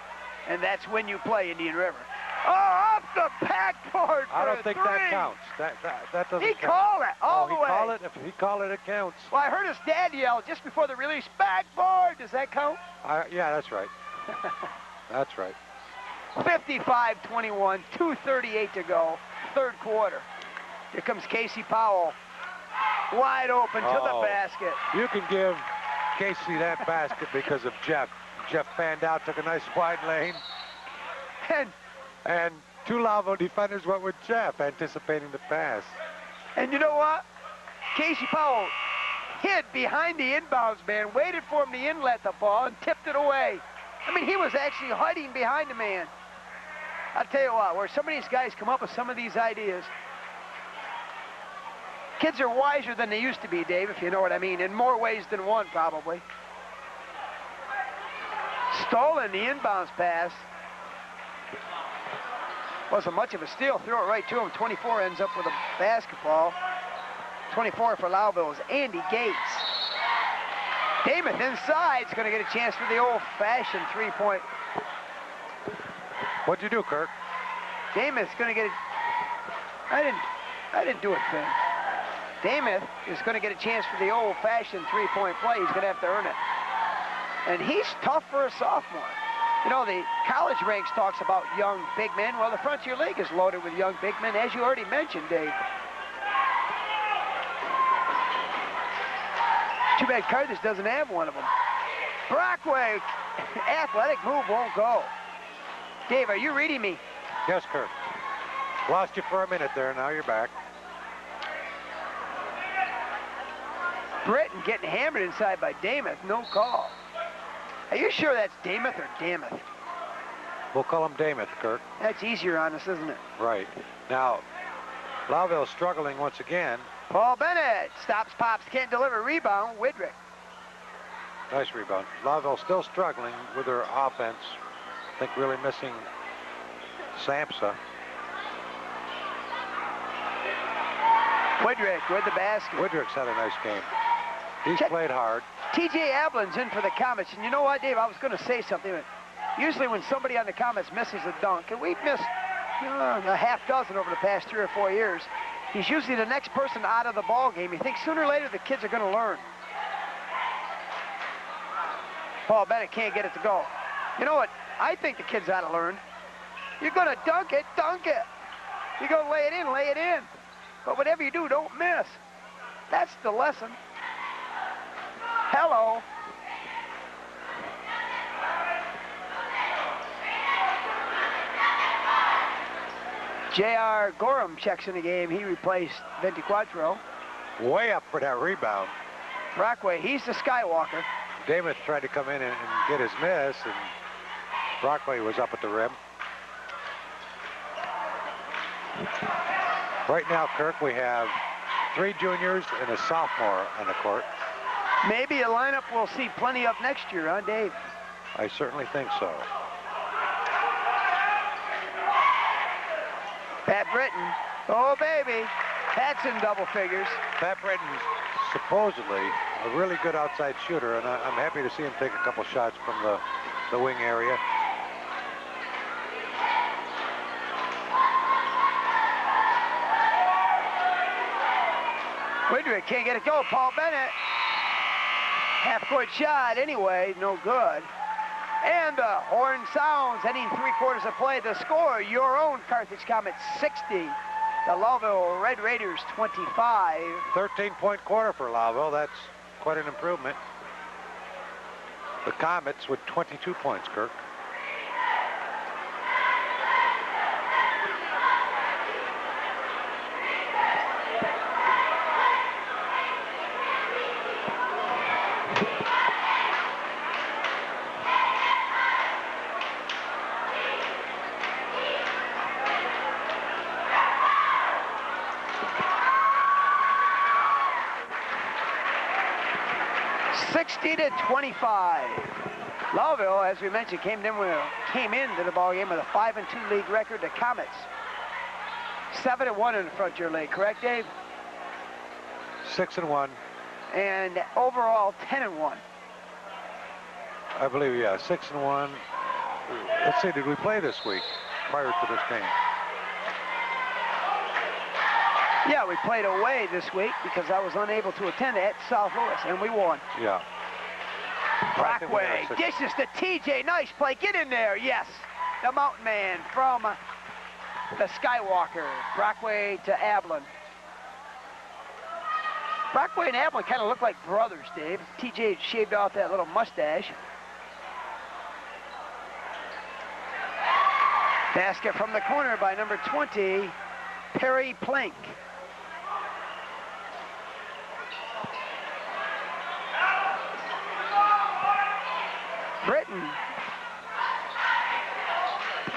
and that's when you play Indian River. Oh, off the backboard for
I don't think
three.
that counts. That doesn't
He
count.
called it all the way.
If he called it, it counts.
Well, I heard his dad yell just before the release, backboard. Does that count?
Yeah, that's right. That's right.
55-21, 2:38 to go, third quarter. Here comes Casey Powell, wide open to the basket.
You can give Casey that basket because of Jeff. Jeff fanned out, took a nice wide lane. And two Lowville defenders went with Jeff, anticipating the pass.
And you know what? Casey Powell hid behind the inbounds man, waited for him to inlet the ball, and tipped it away. I mean, he was actually hiding behind the man. I'll tell you what, where some of these guys come up with some of these ideas, kids are wiser than they used to be, Dave, if you know what I mean, in more ways than one, probably. Stolen the inbounds pass. Wasn't much of a steal. Threw it right to him. 24 ends up with a basketball. 24 for Lowville is Andy Gates. Damon inside is going to get a chance for the old-fashioned three-point.
What'd you do, Kirk?
Damon's going to get it. I didn't do it, Ben. Dameth is going to get a chance for the old-fashioned three-point play. He's going to have to earn it. And he's tough for a sophomore. You know, the college ranks talks about young big men. Well, the Frontier League is loaded with young big men, as you already mentioned, Dave. Too bad Carthage doesn't have one of them. Brockway, athletic move won't go. Dave, are you reading me?
Yes, Kirk. Lost you for a minute there. Now you're back.
Britton getting hammered inside by Dameth. No call. Are you sure that's Dameth or Dameth?
We'll call him Dameth, Kirk.
That's easier on us, isn't it?
Right. Now, Lowville struggling once again.
Paul Bennett stops, pops, can't deliver. Rebound, Widrick.
Nice rebound. Lowville still struggling with their offense. I think really missing Samsa.
Widrick with the basket.
Widrick's had a nice game. He's played hard.
T.J. Ablin's in for the Comets. And you know what, Dave? I was going to say something. But usually when somebody on the Comets misses a dunk, and we've missed a half dozen over the past 3 or 4 years, he's usually the next person out of the ball game. You think sooner or later the kids are going to learn. Paul Bennett can't get it to go. You know what? I think the kids ought to learn. You're going to dunk it, dunk it. You're going to lay it in, lay it in. But whatever you do, don't miss. That's the lesson. Hello. J.R. Gorham checks in the game. He replaced Ventiquattro.
Way up for that rebound.
Brockway, he's the Skywalker.
Dameth tried to come in and get his miss, and Brockway was up at the rim. Right now, Kirk, we have 3 juniors and a sophomore on the court.
Maybe a lineup we'll see plenty of next year, huh, Dave?
I certainly think so.
Pat Britton. Oh, baby. Pat's in double figures.
Pat Britton's supposedly a really good outside shooter, and I'm happy to see him take a couple shots from the wing area.
Widrick can't get it go. Paul Bennett. Half-court shot anyway, no good. And the horn sounds, ending 3/4 of play. The score, your own Carthage Comets 60. The Lowville Red Raiders 25.
13-point quarter for Lowville. That's quite an improvement. The Comets with 22 points, Kirk.
To 25. Lowville, as we mentioned, came into the ball game with a 5-2 league record. The Comets 7-1 in the Frontier League, correct, Dave?
6-1.
And overall 10-1.
I believe, yeah, 6-1. Let's see, did we play this week prior to this game?
Yeah, we played away this week because I was unable to attend at South Louis, and we won.
Yeah.
Brockway dishes to TJ. Nice play. Get in there. Yes. The Mountain Man from the Skywalker. Brockway to Ablin. Brockway and Ablin kind of look like brothers, Dave. TJ shaved off that little mustache. Basket from the corner by number 20, Perry Plank. Britton,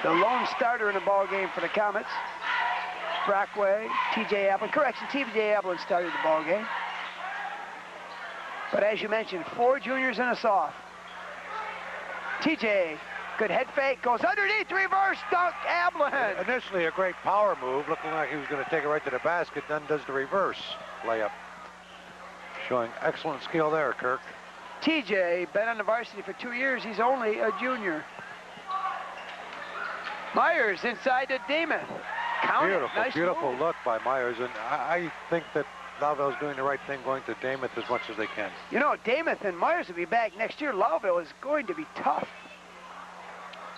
the lone starter in the ball game for the Comets. Brockway, T.J. Ablin. Correction, T.J. Ablin started the ball game. But as you mentioned, 4 juniors and a soph. T.J., good head fake, goes underneath, reverse dunk, Ablin.
Initially a great power move, looking like he was going to take it right to the basket, then does the reverse layup. Showing excellent skill there, Kirk.
TJ, been on the varsity for 2 years. He's only a junior. Myers inside to Dameth. Count
beautiful,
nice
beautiful
move.
look by Myers. And I think that Lowville's doing the right thing, going to Dameth as much as they can.
You know, Dameth and Myers will be back next year. Lowville is going to be tough.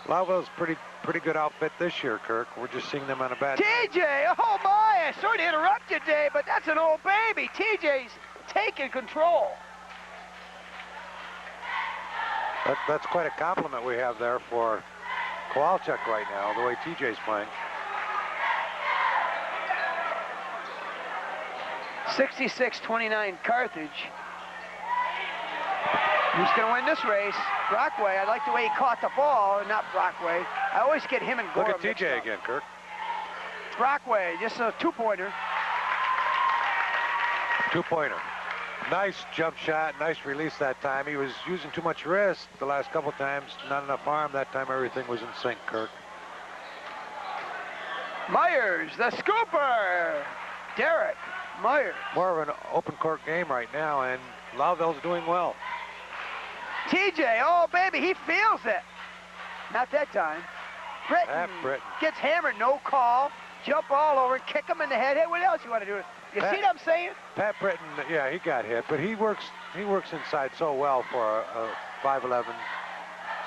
Lowville's pretty good outfit this year, Kirk. We're just seeing them on a bad
TJ, oh my, I sorry to interrupt you, Dave, but that's an old baby. TJ's taking control.
That's quite a compliment we have there for Kowalczyk right now, the way TJ's playing.
66-29 Carthage. Who's going to win this race? Brockway. I like the way he caught the ball, not Brockway. I always get him and Gorham.
Look at TJ again, Kirk.
Brockway, just a two-pointer.
Two-pointer. Nice jump shot, nice release that time. He was using too much wrist the last couple times, not enough arm. That time everything was in sync, Kirk.
Myers, the scooper. Derek Myers.
More of an open court game right now, and Lowville's doing well.
TJ, oh baby, he feels it. Not that time. Britton gets hammered, no call. Jump all over and kick him in the head. Hey, what else you want to do? You see what I'm saying?
Pat Britton, yeah, he got hit, but he works inside so well for a 5'11".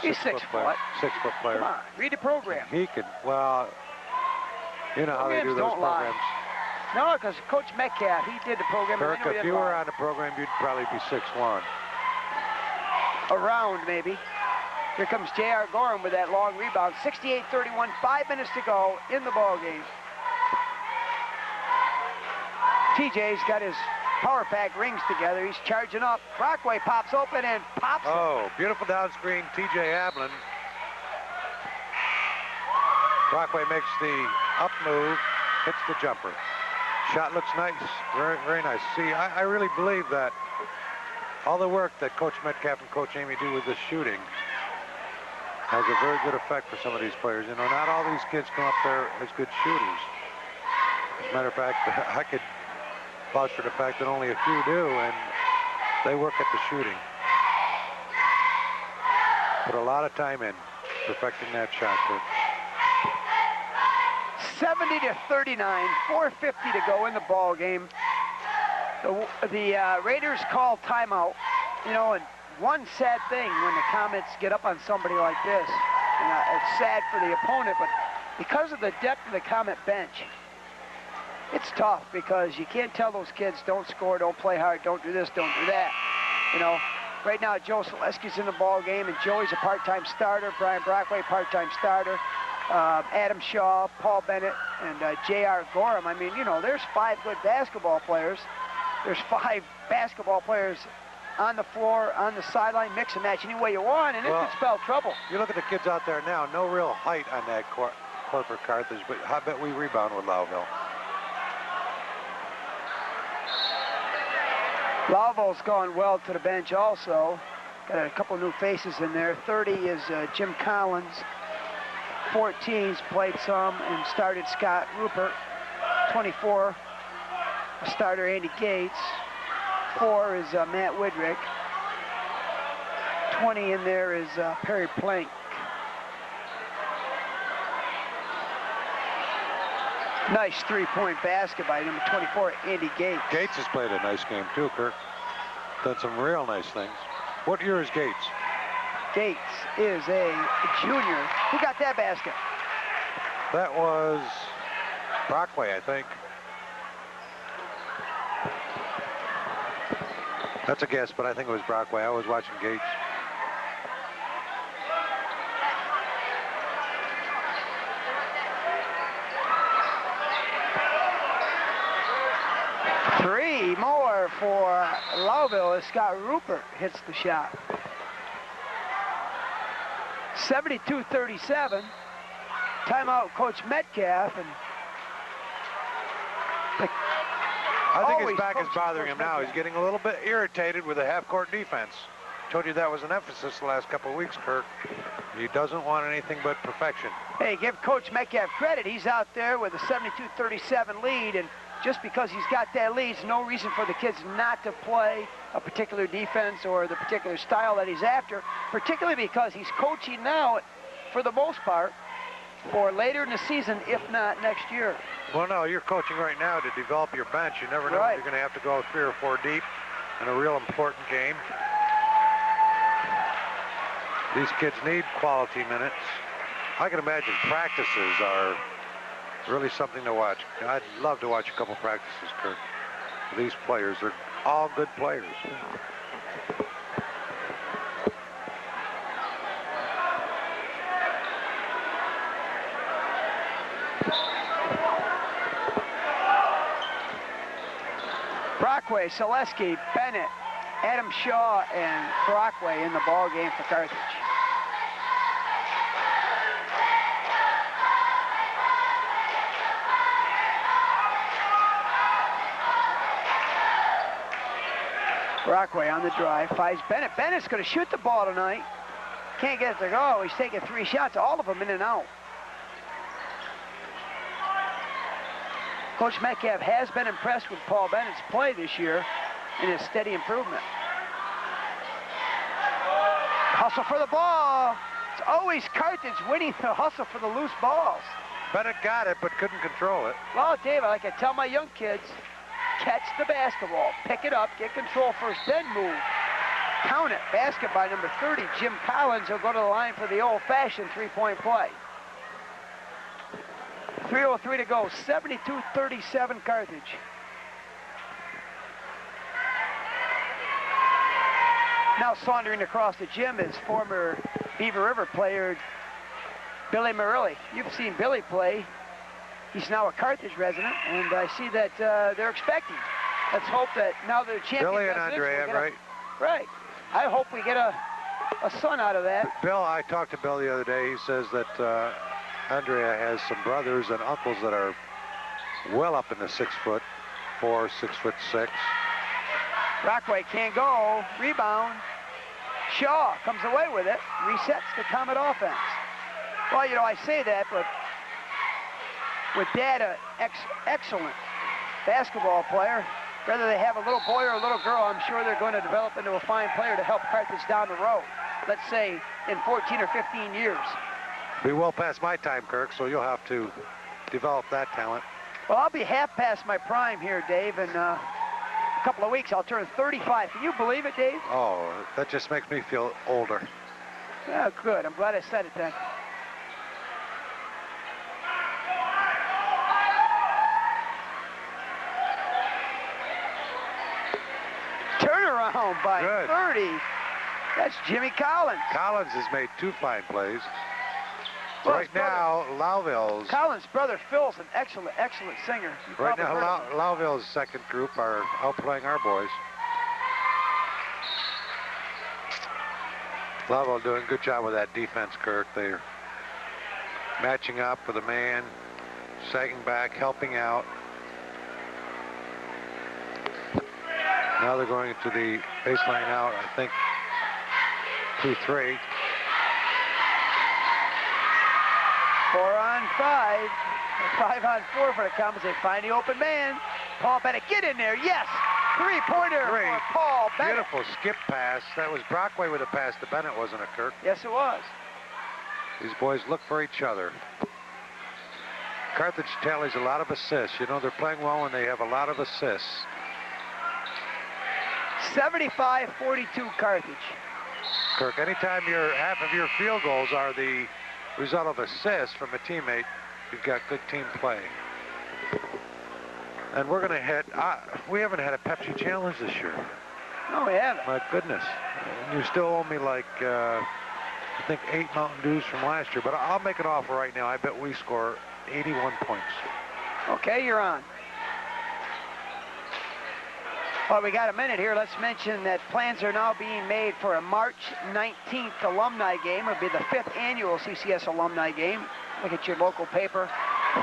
He's 6 foot.
6 foot player.
Come on, read the program.
He could, well, you know how they do those programs.
No, because Coach Metcalf, he did the program.
Kirk, if you were on the program, you'd probably be 6'1".
Around, maybe. Here comes J.R. Gorham with that long rebound. 68-31, 5 minutes to go in the ball game. TJ's got his power pack rings together. He's charging up. Brockway pops open and pops
Oh, beautiful down screen, TJ Ablin. Brockway makes the up move, hits the jumper. Shot looks nice, very, very nice. See, I really believe that all the work that Coach Metcalf and Coach Amy do with the shooting has a very good effect for some of these players. You know, not all these kids come up there as good shooters. As a matter of fact, I could vouch for the fact that only a few do, and they work at the shooting. Put a lot of time in perfecting that shot.
70-39, 4:50 to go in the ball game. The Raiders call timeout. You know, and one sad thing when the Comets get up on somebody like this, it's sad for the opponent, but because of the depth of the Comet bench, it's tough because you can't tell those kids don't score, don't play hard, don't do this, don't do that. You know, right now Joe Selesky's in the ball game, and Joey's a part-time starter. Brian Brockway, part-time starter. Adam Shaw, Paul Bennett, and J.R. Gorham. I mean, you know, there's 5 good basketball players. There's 5 basketball players on the floor, on the sideline, mix and match any way you want, and it could spell trouble.
You look at the kids out there now, no real height on that court for Carthage, but I bet we rebound with Lowville.
Lowville's gone well to the bench also. Got a couple new faces in there. 30 is Jim Collins. 14's played some and started Scott Rupert. 24, starter Andy Gates. 4 is Matt Widrick. 20 in there is Perry Plank. Nice three-point basket by number 24, Andy Gates.
Gates has played a nice game too, Kirk. Done some real nice things. What year is Gates?
Gates is a junior. Who got that basket?
That was Brockway, I think. That's a guess, but I think it was Brockway. I was watching Gates.
Three more for Lowville as Scott Rupert hits the shot. 72-37. Timeout, Coach Metcalf. And
I think his back is bothering him now. He's getting a little bit irritated with the half-court defense. Told you that was an emphasis the last couple of weeks, Kirk. He doesn't want anything but perfection.
Hey, give Coach Metcalf credit. He's out there with a 72-37 lead, and just because he's got that lead, there's no reason for the kids not to play a particular defense or the particular style that he's after, particularly because he's coaching now, for the most part, for later in the season, if not next year.
Well, no, you're coaching right now to develop your bench. You never know when you're going to have to go 3 or 4 deep in a real important game. These kids need quality minutes. I can imagine practices are really something to watch. I'd love to watch a couple practices, Kirk. These players are all good players.
Brockway, Selesky, Bennett, Adam Shaw, and Brockway in the ball game for Carthage. Brockway on the drive, finds Bennett. Bennett's going to shoot the ball tonight. Can't get it to go. He's taking 3 shots, all of them in and out. Coach Metcalf has been impressed with Paul Bennett's play this year and his steady improvement. Hustle for the ball. It's always Carthage winning the hustle for the loose balls.
Bennett got it, but couldn't control it.
Well, Dave, like I tell my young kids, catch the basketball, pick it up, get control first, then move. Count it. Basket by number 30, Jim Collins, will go to the line for the old-fashioned three-point play. 3:03 to go, 72-37 Carthage. Now sauntering across the gym is former Beaver River player Billy Murilli. You've seen Billy play. He's now a Carthage resident, and I see that they're expecting. Let's hope that now they're champions.
Billy and Andrea, right?
Right. I hope we get a son out of that.
Bill, I talked to Bill the other day. He says that Andrea has some brothers and uncles that are well up in the 6'4", 6'6".
Brockway can't go. Rebound. Shaw comes away with it. Resets the Comet offense. Well, you know, I say that, but with Dad, an excellent basketball player, whether they have a little boy or a little girl, I'm sure they're going to develop into a fine player to help Carthage down the road. Let's say in 14 or 15 years.
Be well past my time, Kirk, so you'll have to develop that talent.
Well, I'll be half past my prime here, Dave, in a couple of weeks. I'll turn 35. Can you believe it, Dave?
Oh, that just makes me feel older.
Yeah, good. I'm glad I said it then. Turnaround by 30. That's Jimmy Collins.
Collins has made 2 fine plays. Well, right now, Lowville's...
Collins' brother Phil's an excellent singer.
Right now, Lowville's second group are outplaying our boys. Lowville doing a good job with that defense, Kirk. They're matching up with a man, sagging back, helping out. Now they're going to the baseline out, I think, 2-3.
4 on 5. 5 on 4 for the Comets. They find the open man. Paul Bennett, get in there. Yes. 3-pointer for Paul Bennett.
Beautiful skip pass. That was Brockway with a pass to Bennett, wasn't it, Kirk?
Yes, it was.
These boys look for each other. Carthage tallies a lot of assists. You know, they're playing well when they have a lot of assists.
75-42 Carthage.
Kirk, anytime half of your field goals are the result of assists from a teammate, you've got good team play. And we're going to hit, we haven't had a Pepsi challenge this year.
No, we haven't.
My goodness. And you still owe me like, I think 8 Mountain Dews from last year, but I'll make an offer right now. I bet we score 81 points.
Okay, you're on. Well, we got a minute here. Let's mention that plans are now being made for a March 19th alumni game. It'll be the 5th annual CCS alumni game. Look at your local paper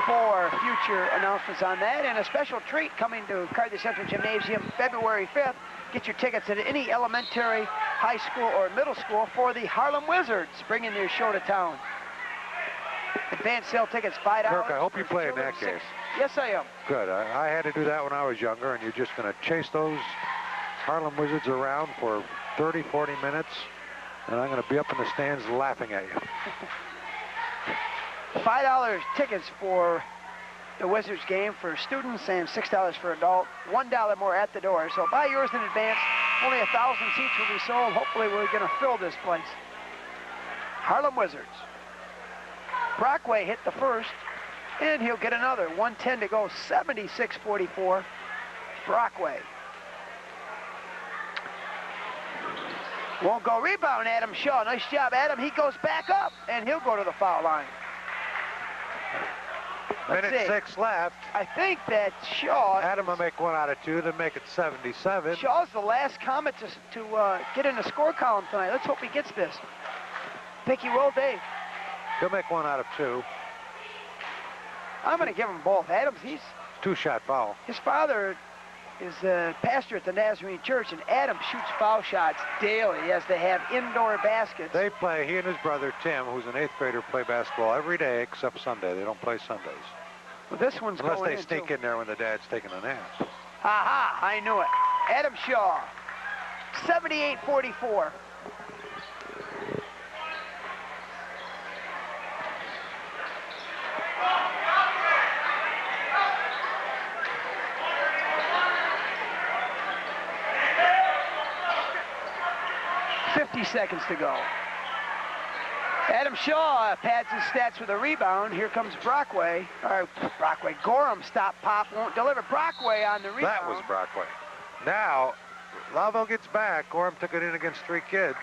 for future announcements on that. And a special treat coming to Carthage Central Gymnasium February 5th. Get your tickets at any elementary, high school, or middle school for the Harlem Wizards bringing their show to town. Advanced sale tickets $5.
Kirk, I hope you play in that game.
Yes, I am.
Good. I had to do that when I was younger, and you're just going to chase those Harlem Wizards around for 30, 40 minutes, and I'm going to be up in the stands laughing at you.
$5 tickets for the Wizards game for students and $6 for adult. $1 more at the door. So buy yours in advance. Only 1,000 seats will be sold. Hopefully we're going to fill this place. Harlem Wizards. Brockway hit the first, and he'll get another. 1:10 to go, 76-44. Brockway. Won't go. Rebound, Adam Shaw. Nice job, Adam. He goes back up, and he'll go to the foul line.
Minute 6 left.
I think that Shaw...
Adam will make 1 out of 2, then make it 77.
Shaw's the last Comet to get in the score column tonight. Let's hope he gets this. Think he will, Dave?
He'll make 1 out of 2.
I'm going to give him both. Adams, he's...
2-shot foul.
His father is a pastor at the Nazarene Church, and Adam shoots foul shots daily. He has to have indoor baskets.
They play, he and his brother Tim, who's an 8th grader, play basketball every day except Sunday. They don't play Sundays.
Well, this one's
unless
going
they sneak
too.
in there when the dad's taking a nap.
Ha-ha, I knew it. Adam Shaw, 78-44. Seconds to go. Adam Shaw pads his stats with a rebound. Here comes Brockway. Gorham stop pop, won't deliver. Brockway on the rebound.
That was Brockway. Now, Lowville gets back. Gorham took it in against 3 kids.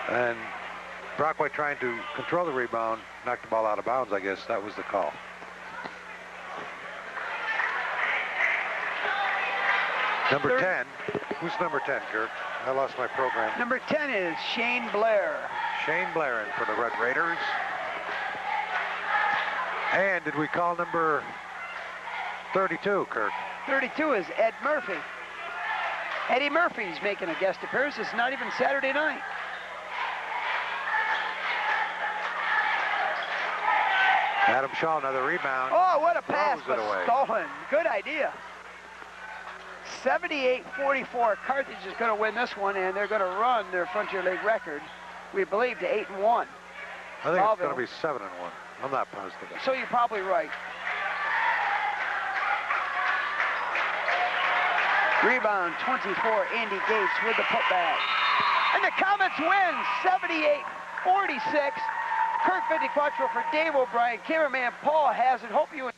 And Brockway trying to control the rebound, knocked the ball out of bounds, I guess. That was the call. Number 10. Who's number 10, Kirk? I lost my program.
Number 10 is Shane Blair.
Shane Blair in for the Red Raiders. And did we call number 32, Kirk?
32 is Ed Murphy. Eddie Murphy's making a guest appearance. It's not even Saturday night.
Adam Shaw, another rebound.
Oh, what a pass,
but
stolen. Good idea. 78-44. Carthage is going to win this one, and they're going to run their Frontier League record, we believe, to 8-1.
I think it's going to be 7-1. I'm not positive.
So you're probably right. Rebound, 24, Andy Gates with the putback. And the Comets win, 78-46. Kirk Vindiquatro for Dave O'Brien. Cameraman Paul has it. Hope you